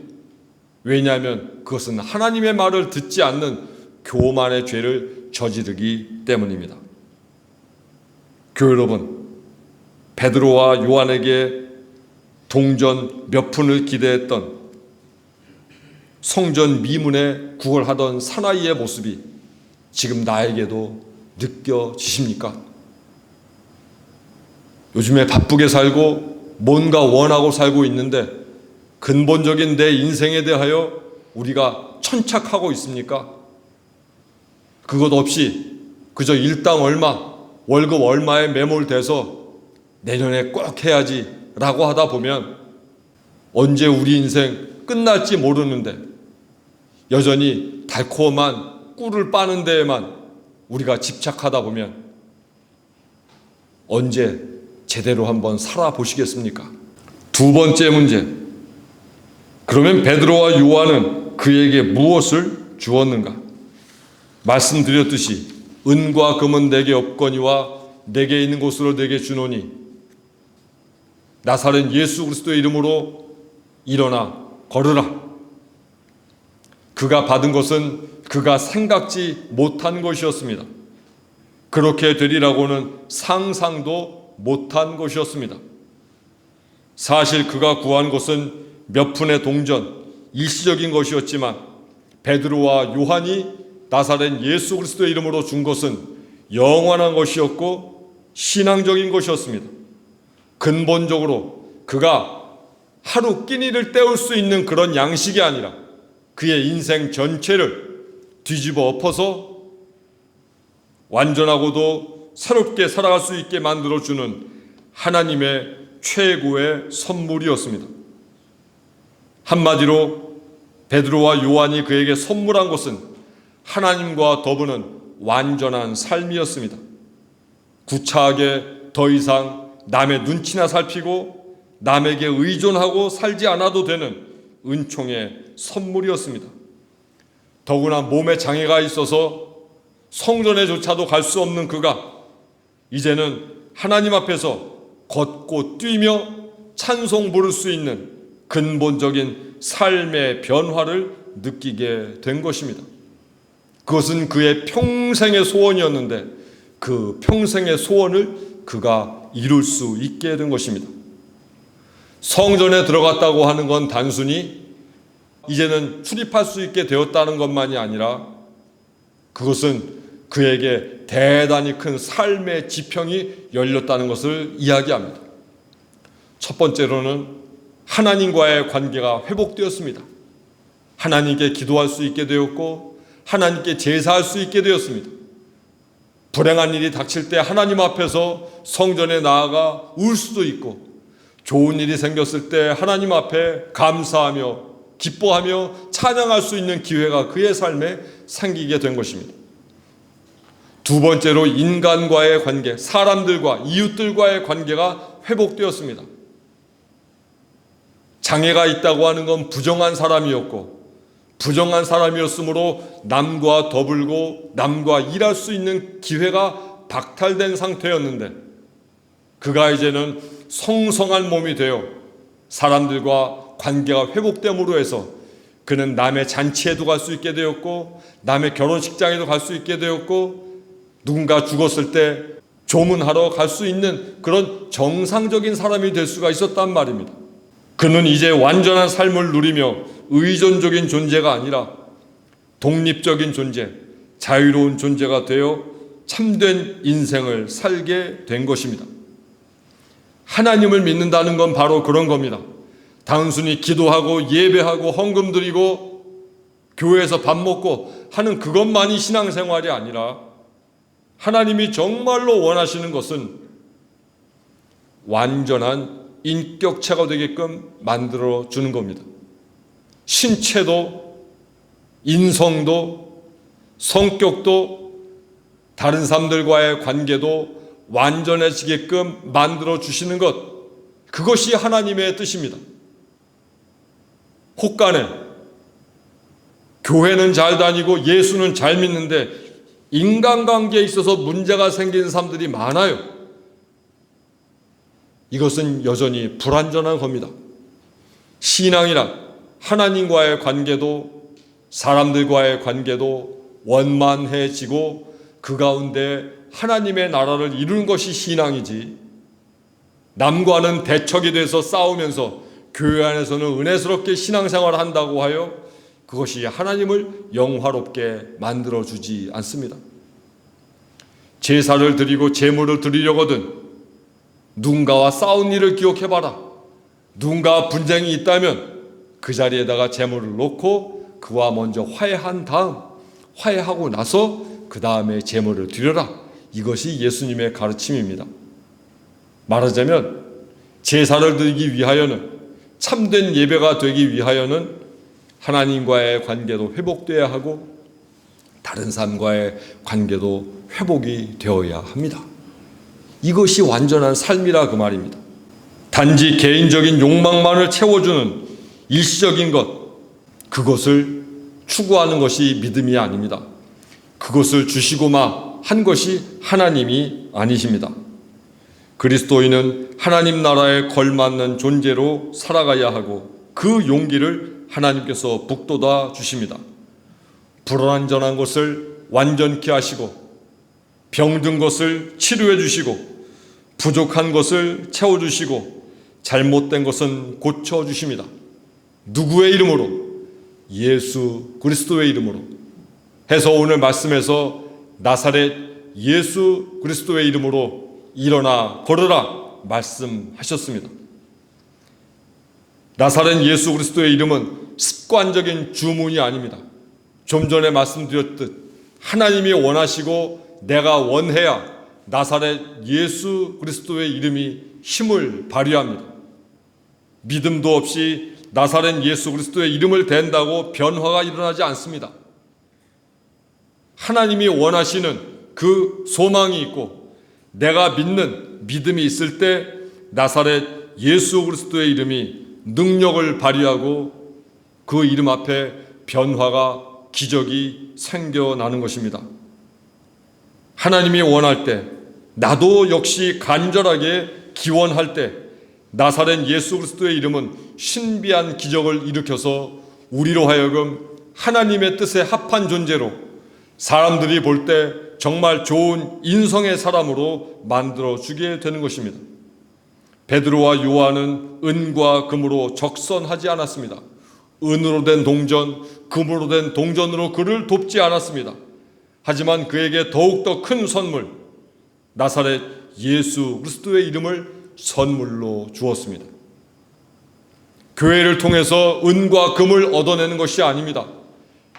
왜냐하면 그것은 하나님의 말을 듣지 않는 교만의 죄를 저지르기 때문입니다. 교회 여러분, 베드로와 요한에게 동전 몇 푼을 기대했던 성전 미문에 구걸하던 사나이의 모습이 지금 나에게도 느껴지십니까? 요즘에 바쁘게 살고 뭔가 원하고 살고 있는데 근본적인 내 인생에 대하여 우리가 천착하고 있습니까? 그것 없이 그저 일당 얼마, 월급 얼마에 매몰돼서 내년에 꼭 해야지 라고 하다 보면 언제 우리 인생 끝날지 모르는데 여전히 달콤한 꿀을 빠는 데에만 우리가 집착하다 보면 언제 제대로 한번 살아보시겠습니까? 두 번째 문제, 그러면 베드로와 요한은 그에게 무엇을 주었는가? 말씀드렸듯이 은과 금은 내게 없거니와 내게 있는 곳으로 내게 주노니 나사렛 예수 그리스도의 이름으로 일어나 걸으라. 그가 받은 것은 그가 생각지 못한 것이었습니다. 그렇게 되리라고는 상상도 못한 것이었습니다. 사실 그가 구한 것은 몇 푼의 동전, 일시적인 것이었지만 베드로와 요한이 나사렛 예수 그리스도의 이름으로 준 것은 영원한 것이었고 신앙적인 것이었습니다. 근본적으로 그가 하루 끼니를 때울 수 있는 그런 양식이 아니라 그의 인생 전체를 뒤집어 엎어서 완전하고도 새롭게 살아갈 수 있게 만들어주는 하나님의 최고의 선물이었습니다. 한마디로 베드로와 요한이 그에게 선물한 것은 하나님과 더부는 완전한 삶이었습니다. 구차하게 더 이상 남의 눈치나 살피고 남에게 의존하고 살지 않아도 되는 은총의 선물이었습니다. 더구나 몸에 장애가 있어서 성전에조차도 갈 수 없는 그가 이제는 하나님 앞에서 걷고 뛰며 찬송 부를 수 있는 근본적인 삶의 변화를 느끼게 된 것입니다. 그것은 그의 평생의 소원이었는데 그 평생의 소원을 그가 이룰 수 있게 된 것입니다. 성전에 들어갔다고 하는 건 단순히 이제는 출입할 수 있게 되었다는 것만이 아니라 그것은 그에게 대단히 큰 삶의 지평이 열렸다는 것을 이야기합니다. 첫 번째로는 하나님과의 관계가 회복되었습니다. 하나님께 기도할 수 있게 되었고 하나님께 제사할 수 있게 되었습니다. 불행한 일이 닥칠 때 하나님 앞에서 성전에 나아가 울 수도 있고 좋은 일이 생겼을 때 하나님 앞에 감사하며 기뻐하며 찬양할 수 있는 기회가 그의 삶에 생기게 된 것입니다. 두 번째로 인간과의 관계, 사람들과 이웃들과의 관계가 회복되었습니다. 장애가 있다고 하는 건 부정한 사람이었고 부정한 사람이었으므로 남과 더불고 남과 일할 수 있는 기회가 박탈된 상태였는데 그가 이제는 성성한 몸이 되어 사람들과 관계가 회복됨으로 해서 그는 남의 잔치에도 갈 수 있게 되었고 남의 결혼식장에도 갈 수 있게 되었고 누군가 죽었을 때 조문하러 갈 수 있는 그런 정상적인 사람이 될 수가 있었단 말입니다. 그는 이제 완전한 삶을 누리며 의존적인 존재가 아니라 독립적인 존재, 자유로운 존재가 되어 참된 인생을 살게 된 것입니다. 하나님을 믿는다는 건 바로 그런 겁니다. 단순히 기도하고 예배하고 헌금 드리고 교회에서 밥 먹고 하는 그것만이 신앙생활이 아니라 하나님이 정말로 원하시는 것은 완전한 인격체가 되게끔 만들어 주는 겁니다. 신체도 인성도 성격도 다른 사람들과의 관계도 완전해지게끔 만들어 주시는 것, 그것이 하나님의 뜻입니다. 혹간에 교회는 잘 다니고 예수는 잘 믿는데 인간관계에 있어서 문제가 생기는 사람들이 많아요. 이것은 여전히 불완전한 겁니다. 신앙이란 하나님과의 관계도 사람들과의 관계도 원만해지고 그 가운데 하나님의 나라를 이루는 것이 신앙이지, 남과는 대척이 돼서 싸우면서 교회 안에서는 은혜스럽게 신앙생활을 한다고 하여 그것이 하나님을 영화롭게 만들어주지 않습니다. 제사를 드리고 제물을 드리려거든 누군가와 싸운 일을 기억해봐라. 누군가와 분쟁이 있다면 그 자리에다가 제물을 놓고 그와 먼저 화해한 다음, 화해하고 나서 그 다음에 제물을 드려라. 이것이 예수님의 가르침입니다. 말하자면 제사를 드리기 위하여는, 참된 예배가 되기 위하여는 하나님과의 관계도 회복되어야 하고 다른 사람과의 관계도 회복이 되어야 합니다. 이것이 완전한 삶이라 그 말입니다. 단지 개인적인 욕망만을 채워주는 일시적인 것, 그것을 추구하는 것이 믿음이 아닙니다. 그것을 주시고마 한 것이 하나님이 아니십니다. 그리스도인은 하나님 나라에 걸맞는 존재로 살아가야 하고 그 용기를 하나님께서 북돋아 주십니다. 불완전한 것을 완전케 하시고 병든 것을 치료해 주시고 부족한 것을 채워주시고 잘못된 것은 고쳐주십니다. 누구의 이름으로? 예수 그리스도의 이름으로 해서 오늘 말씀에서 나사렛 예수 그리스도의 이름으로 일어나 걸으라 말씀하셨습니다. 나사렛 예수 그리스도의 이름은 습관적인 주문이 아닙니다. 좀 전에 말씀드렸듯 하나님이 원하시고 내가 원해야 나사렛 예수 그리스도의 이름이 힘을 발휘합니다. 믿음도 없이 나사렛 예수 그리스도의 이름을 댄다고 변화가 일어나지 않습니다. 하나님이 원하시는 그 소망이 있고 내가 믿는 믿음이 있을 때 나사렛 예수 그리스도의 이름이 능력을 발휘하고 그 이름 앞에 변화가 기적이 생겨나는 것입니다. 하나님이 원할 때 나도 역시 간절하게 기원할 때 나사렛 예수 그리스도의 이름은 신비한 기적을 일으켜서 우리로 하여금 하나님의 뜻에 합한 존재로 사람들이 볼 때 정말 좋은 인성의 사람으로 만들어주게 되는 것입니다. 베드로와 요한은 은과 금으로 적선하지 않았습니다. 은으로 된 동전, 금으로 된 동전으로 그를 돕지 않았습니다. 하지만 그에게 더욱더 큰 선물, 나사렛 예수 그리스도의 이름을 선물로 주었습니다. 교회를 통해서 은과 금을 얻어내는 것이 아닙니다.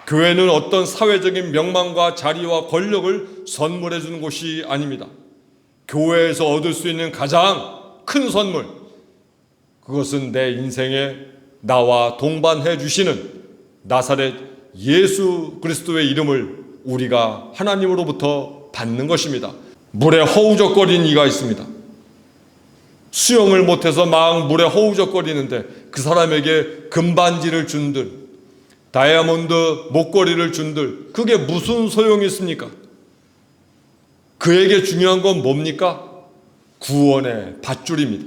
교회는 어떤 사회적인 명망과 자리와 권력을 선물해 주는 곳이 아닙니다. 교회에서 얻을 수 있는 가장 큰 선물, 그것은 내 인생에 나와 동반해 주시는 나사렛 예수 그리스도의 이름을 우리가 하나님으로부터 받는 것입니다. 물에 허우적거리는 이가 있습니다. 수영을 못해서 막 물에 허우적거리는데 그 사람에게 금반지를 준들, 다이아몬드 목걸이를 준들, 그게 무슨 소용이 있습니까? 그에게 중요한 건 뭡니까? 구원의 밧줄입니다.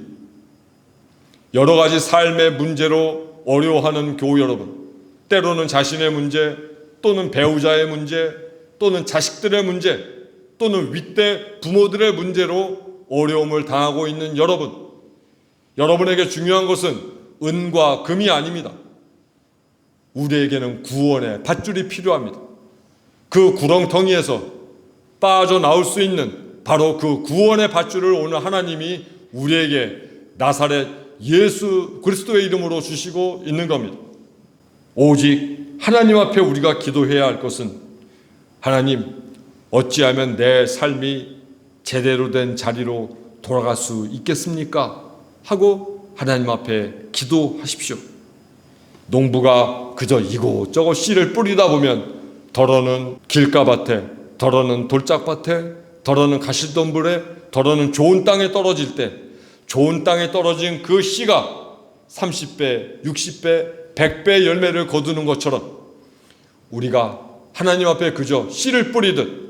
여러 가지 삶의 문제로 어려워하는 교우 여러분, 때로는 자신의 문제, 또는 배우자의 문제, 또는 자식들의 문제, 또는 윗대 부모들의 문제로 어려움을 당하고 있는 여러분, 여러분에게 중요한 것은 은과 금이 아닙니다. 우리에게는 구원의 밧줄이 필요합니다. 그 구렁텅이에서 빠져나올 수 있는 바로 그 구원의 밧줄을 오늘 하나님이 우리에게 나사렛 예수 그리스도의 이름으로 주시고 있는 겁니다. 오직 하나님 앞에 우리가 기도해야 할 것은, 하나님, 어찌하면 내 삶이 제대로 된 자리로 돌아갈 수 있겠습니까? 하고 하나님 앞에 기도하십시오. 농부가 그저 이곳저곳 씨를 뿌리다 보면 덜어는 길가밭에, 덜어는 돌짝밭에, 덜어는 가시덤불에, 덜어는 좋은 땅에 떨어질 때 좋은 땅에 떨어진 그 씨가 30배, 60배, 100배 열매를 거두는 것처럼 우리가 하나님 앞에 그저 씨를 뿌리듯,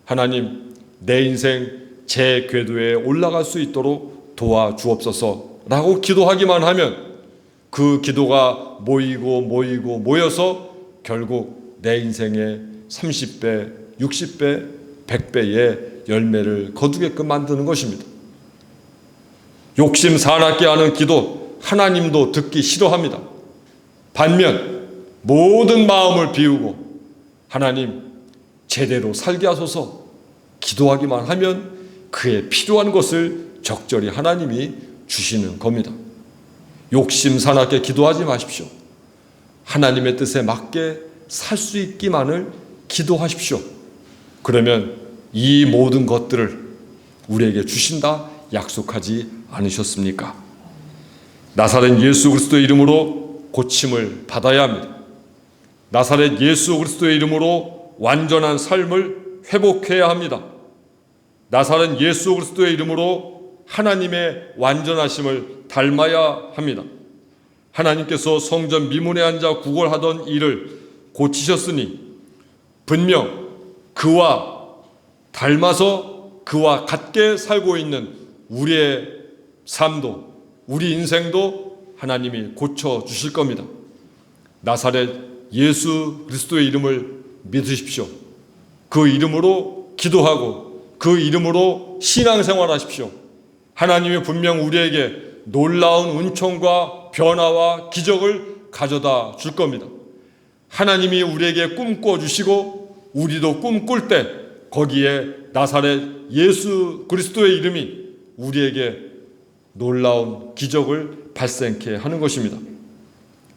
하나님, 내 인생 제 궤도에 올라갈 수 있도록 도와주옵소서라고 기도하기만 하면 그 기도가 모이고 모여서 결국 내 인생의 30배, 60배, 100배의 열매를 거두게끔 만드는 것입니다. 욕심 사납게 하는 기도 하나님도 듣기 싫어합니다. 반면 모든 마음을 비우고 하나님 제대로 살게 하소서 기도하기만 하면 그에 필요한 것을 적절히 하나님이 주시는 겁니다. 욕심 사납게 기도하지 마십시오. 하나님의 뜻에 맞게 살 수 있기만을 기도하십시오. 그러면 이 모든 것들을 우리에게 주신다 약속하지 않으셨습니까? 나사렛 예수 그리스도의 이름으로 고침을 받아야 합니다. 나사렛 예수 그리스도의 이름으로 완전한 삶을 회복해야 합니다. 나사렛 예수 그리스도의 이름으로 하나님의 완전하심을 닮아야 합니다. 하나님께서 성전 미문에 앉아 구걸하던 이를 고치셨으니 분명 그와 닮아서 그와 같게 살고 있는 우리의 삶도, 우리 인생도 하나님이 고쳐주실 겁니다. 나사렛 예수 그리스도의 이름을 믿으십시오. 그 이름으로 기도하고 그 이름으로 신앙생활하십시오. 하나님이 분명 우리에게 놀라운 은총과 변화와 기적을 가져다 줄 겁니다. 하나님이 우리에게 꿈꿔주시고 우리도 꿈꿀 때 거기에 나사렛 예수 그리스도의 이름이 우리에게 놀라운 기적을 발생케 하는 것입니다.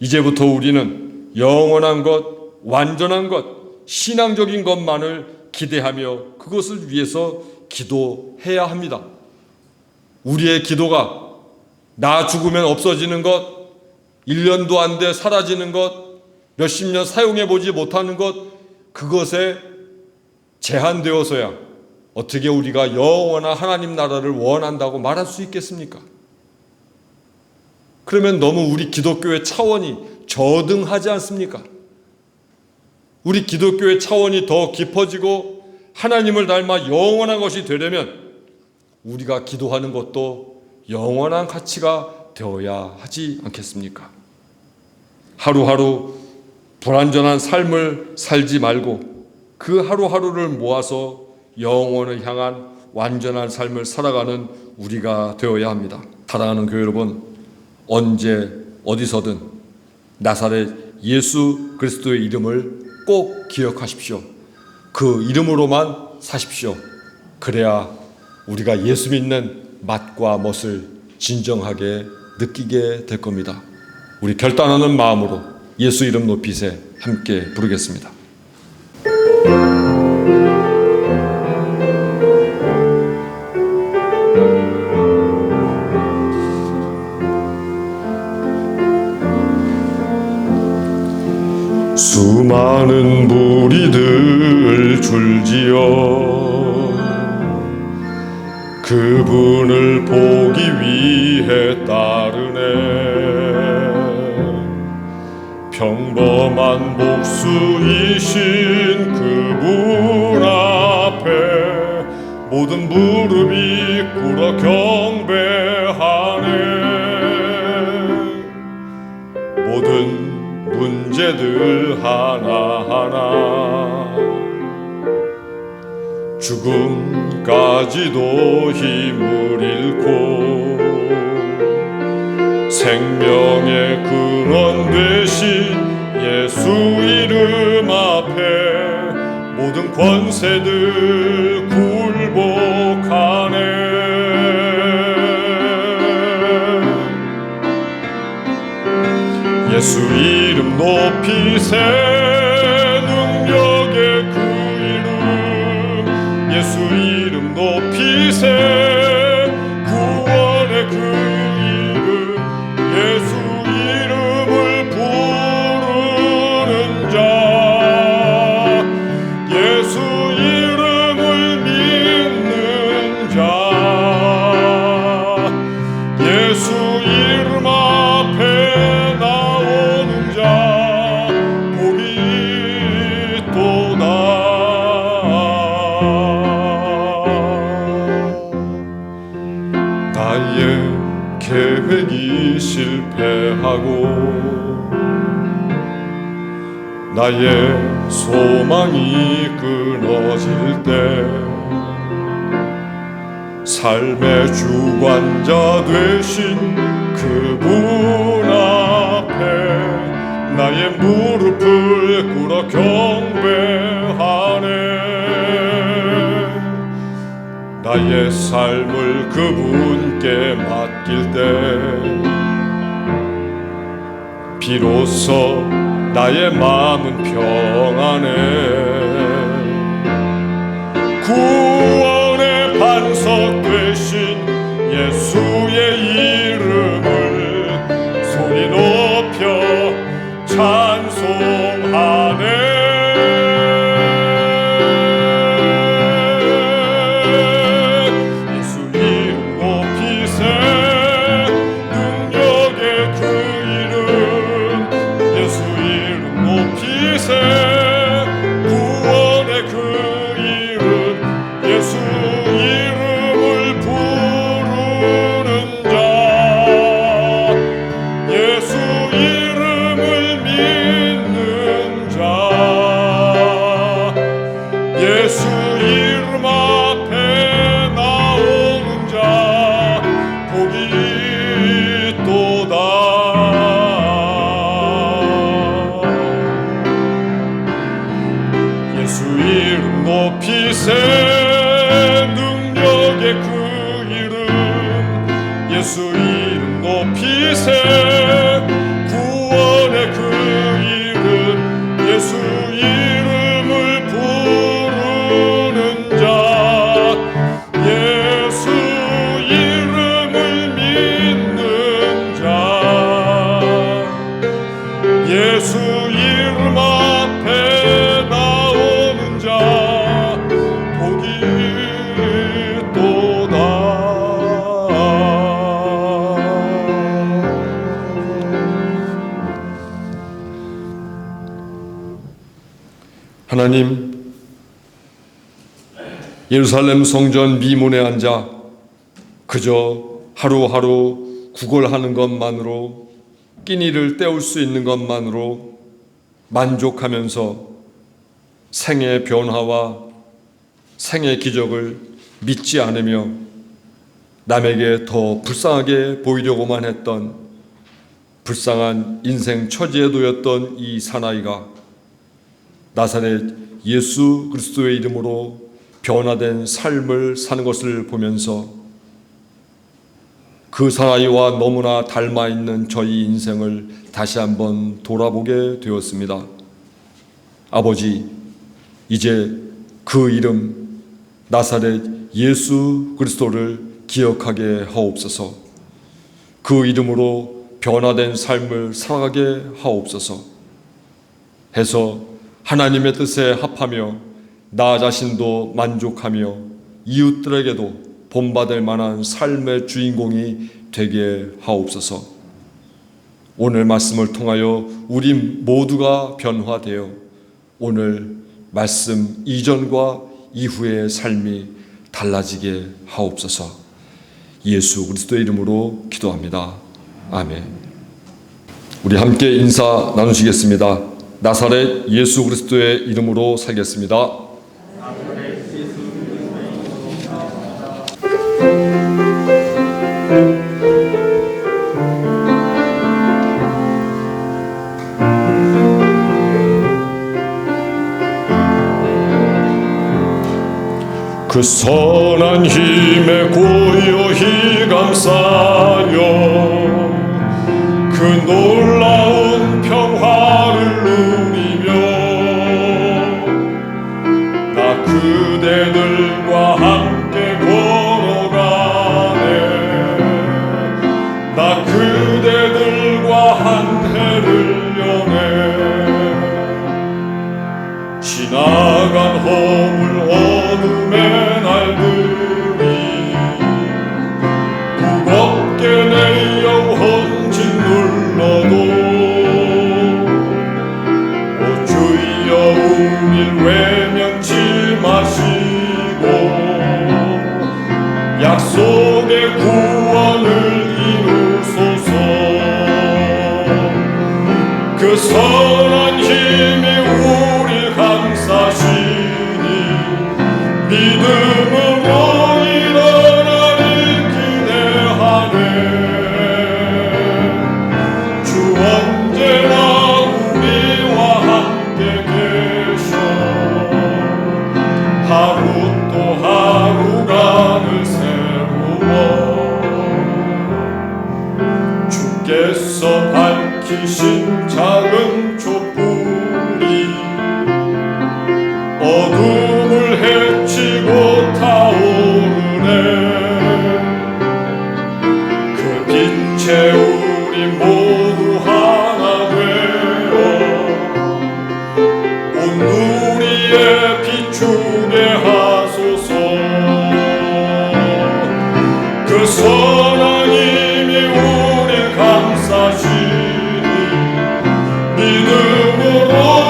이제부터 우리는 영원한 것, 완전한 것, 신앙적인 것만을 기대하며 그것을 위해서 기도해야 합니다. 우리의 기도가 나 죽으면 없어지는 것, 1년도 안 돼 사라지는 것, 몇십 년 사용해 보지 못하는 것, 그것에 제한되어서야 어떻게 우리가 영원한 하나님 나라를 원한다고 말할 수 있겠습니까? 그러면 너무 우리 기독교의 차원이 저등하지 않습니까? 우리 기독교의 차원이 더 깊어지고 하나님을 닮아 영원한 것이 되려면 우리가 기도하는 것도 영원한 가치가 되어야 하지 않겠습니까? 하루하루 불완전한 삶을 살지 말고 그 하루하루를 모아서 영원을 향한 완전한 삶을 살아가는 우리가 되어야 합니다. 사랑하는 교회 여러분, 언제 어디서든 나사렛 예수 그리스도의 이름을 꼭 기억하십시오. 그 이름으로만 사십시오. 그래야 우리가 예수 믿는 맛과 멋을 진정하게 느끼게 될 겁니다. 우리 결단하는 마음으로 예수 이름 높이세 함께 부르겠습니다. 수많은 무리들 줄지어 그분을 보기 위해 따르네. 평범한 목수이신 그분 앞에 모든 무릎이 꿇어 경배하네. 모든 문제들 하나하나 죽음까지도 힘을 잃고 생명의 근원 되신 예수 이름 앞에 모든 권세들 굴복하네. 예수 이름 높이세 능력의 그 이름 예수 이름 높이세 구원의 그 이름 예수 이름을 부르는 자 예수 이름을 믿는 자 예수 이름 앞에 계획이 실패하고 나의 소망이 끊어질 때 삶의 주관자 되신 그분 앞에 나의 무릎을 꿇어 경배하네. 나의 삶을 그분께 맡길 때 비로소 나의 마음은 평안해. 구원의 반석 되신 예수의 이름을 소리 높여 찬송하네. 구원의 그 이름 예수 이름을 부르는 자 예수 이름 높이세. 구원의 그 이름 예수 이름을 부르는 자 예수 이름을 믿는 자 예수 이름 앞에 나오는 자 복이 있도다. 하나님, 예루살렘 성전 미문에 앉아 그저 하루하루 구걸하는 것만으로 끼니를 때울 수 있는 것만으로 만족하면서 생의 변화와 생의 기적을 믿지 않으며 남에게 더 불쌍하게 보이려고만 했던 불쌍한 인생 처지에 놓였던 이 사나이가 나사렛 예수 그리스도의 이름으로 변화된 삶을 사는 것을 보면서 그 사나이와 너무나 닮아 있는 저희 인생을 다시 한번 돌아보게 되었습니다. 아버지, 이제 그 이름 나사렛 예수 그리스도를 기억하게 하옵소서. 그 이름으로 변화된 삶을 살아가게 하옵소서. 해서 하나님의 뜻에 합하며 나 자신도 만족하며 이웃들에게도 본받을 만한 삶의 주인공이 되게 하옵소서. 오늘 말씀을 통하여 우리 모두가 변화되어 오늘 말씀 이전과 이후의 삶이 달라지게 하옵소서. 예수 그리스도의 이름으로 기도합니다. 아멘. 우리 함께 인사 나누시겠습니다. 나사렛 예수 그리스도의 이름으로 살겠습니다. 그 선한 힘에 고요히 감싸여 그 놀라운 평화를 누리며 나 그대들과 함께 걸어가네. 나 그대들과 한 해를 여네. 지나간 허물 어둠의 날들이 무겁게 내 영혼 짓눌러도 오 주여 우릴 외면치 마시고 약속의 구원을 이루소서. 그 선한 힘이 우리 감싸시니 믿음으로 일어나길 기대하네. 주 언제나 우리와 함께 계셔 하루 또 하루가 늘 새로워. 주께서 밝히신 작은 촛불이 어둠을 헤치고 타오르네. 그 빛에 우리 모두 하나 되어 온 누리에 비추게 하소서. 그 선한 힘이 우릴 감싸시니 믿음으로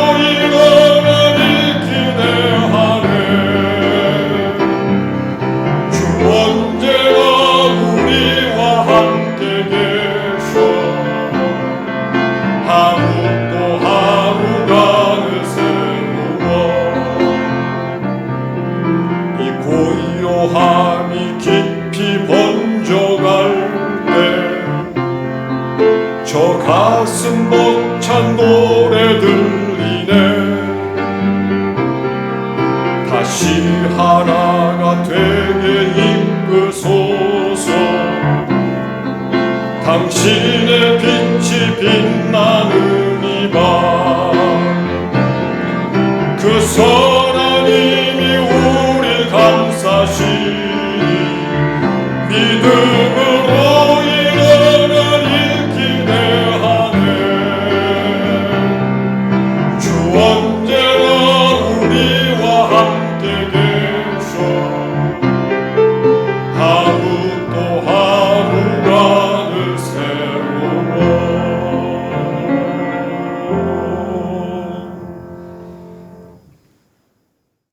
고요함이 깊이 번져갈 때 저 가슴 벅찬 노래 들리네. 다시 하나가 되게 이끄소서. 당신의 빛이 빛나는 이밤 그